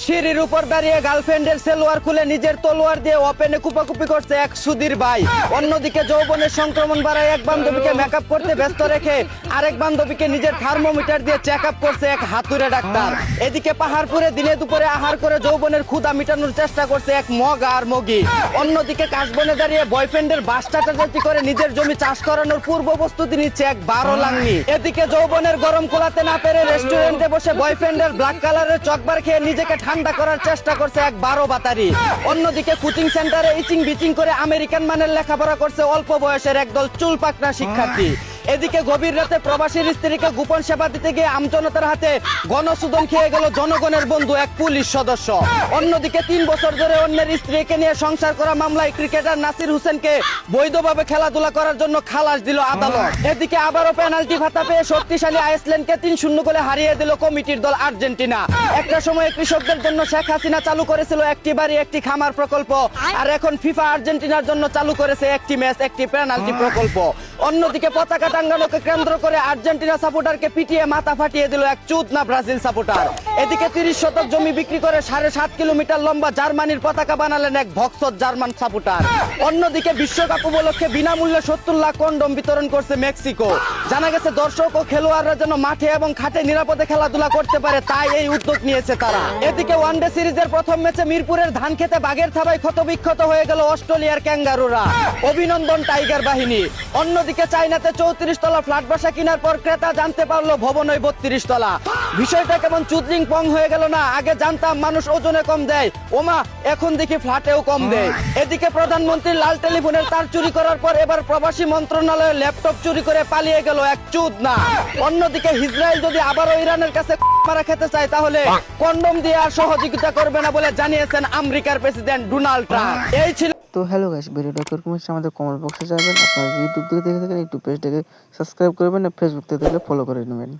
সিঁড়ির উপর দাঁড়িয়ে গার্লফ্রেন্ডের সেলোয়ার খুলে নিজের তলোয়ার দিয়ে ওপেনে কুপাকুপি করছে এক সুধীর ভাই। অন্যদিকে যৌবনের সংক্রমণ বাড়ায় এক বান্ধবীকে মেকআপ করতে ব্যস্ত রেখে আরেক বান্ধবীকে নিজের থার্মোমিটার দিয়ে চেক আপ করছে এক হাতুড়ে ডাক্তার। এদিকে পাহাড়পুরে দিনে দুপুরে আহার করে যৌবনের ক্ষুধা মিটানোর চেষ্টা করছে এক মগা আর মগি। অন্যদিকে কাশবনে দাঁড়িয়ে বয়ফ্রেন্ডের বাস টাটাটাটি করে নিজের জমি চাষ করানোর পূর্ব প্রস্তুতি নিচ্ছে এক 12 লাঙ্গি। এদিকে যৌবনের গরম কোলাতে না পেরে রেস্টুরেন্টে বসে বয়ফ্রেন্ডের ব্ল্যাক কালারের চকবার খেয়ে নিজেকে ঠান্ডা করার চেষ্টা করছে এক 12 বাতারি। অন্যদিকে কোচিং সেন্টারে ইচিং বিচিং করে আমেরিকান মানের লেখাপড়া করছে অল্প বয়সের একদল চুল পাকনা শিক্ষার্থী। এদিকে গভীর রাতে প্রবাসীর স্ত্রীকে গোপন সেবা দিতে গিয়ে আমজনতার হাতে গণশোধন খেয়ে গেল জনগণের বন্ধু এক পুলিশ সদস্য। অন্যদিকে 3 বছর ধরে অন্যের স্ত্রীকে নিয়ে সংসার করা মামলায় ক্রিকেটার নাসির হোসেনকে বৈধভাবে খেলাধুলা করার জন্য খালাস দিল আদালত। এদিকে আবারও পেনাল্টি ভাতা পেয়ে শক্তিশালী আইসল্যান্ডকে 3-0 গোলে হারিয়ে দিল কমিটির দল আর্জেন্টিনা। একটা সময় কৃষকদের জন্য শেখ হাসিনা চালু করেছিল একটি বাড়ি একটি খামার প্রকল্প, আর এখন ফিফা আর্জেন্টিনার জন্য চালু করেছে একটি ম্যাচ একটি পেনাল্টি প্রকল্প। অন্যদিকে পতাকা টাঙ্গানোকে কেন্দ্র করে আর্জেন্টিনা সাপোর্টারকে পিটিয়ে মাথা ফাটিয়ে দিল এক চুদনা ব্রাজিল সাপোর্টার। এদিকে 30 শতক জমি বিক্রি করে 7.5 কিলোমিটার লম্বা জার্মানির পতাকা বানালেন এক ভক্সর জার্মান সাপোর্টার। অন্যদিকে বিশ্বকাপ উপলক্ষে বিনামূল্যে 70 লাখ কন্ডম বিতরণ করছে মেক্সিকো। জানা গেছে দর্শক ও খেলোয়াড়রা যেন মাঠে এবং ঘাটে নিরাপদে খেলাধুলা করতে পারে, তাই এই উদ্যোগ নিয়েছে তারা। এদিকে ওয়ানডে সিরিজের প্রথম ম্যাচে মিরপুরের ধান খেতে বাঘের থাবায় ক্ষতবিক্ষত হয়ে গেল অস্ট্রেলিয়ার ক্যাঙ্গারুরা। অভিনন্দন টাইগার বাহিনী। অন্যদিকে চাইনাতে 34 তলা ফ্ল্যাট বাসা কেনার পর ক্রেতা জানতে পারলো ভবনই 32 তলা। বিষয়টা কেমন চুদরিং পং হয়ে গেল না? আগে জানতাম মানুষ ওজনে কম দেয়, ওমা এখন দেখি ফ্ল্যাটেও কম দেয়। এদিকে প্রধানমন্ত্রীর লাল টেলিফোনের তার চুরি করার পর এবার প্রবাসী মন্ত্রণালয়ের ল্যাপটপ চুরি করে পালিয়ে গেল এক চুদনা। অন্যদিকে ইসরায়েল যদি আবারও ইরানের কাছে মারা খেতে চায় তাহলে কন্ডম দিয়ে আর সহযোগিতা করবে না বলে জানিয়েছেন আমেরিকার প্রেসিডেন্ট ডোনাল্ড ট্রাম্প। এই ছিল। তো হ্যালো গাইস, ভিডিওটা কিরকম হচ্ছে আমাদের কমেন্ট বক্সে যাবেন। আপনারা ইউটিউব থেকে দেখে থাকেন ইউটিউব পেজটাকে সাবস্ক্রাইব করবেন, আর ফেসবুক থেকে দেখলে ফলো করে নেবেন।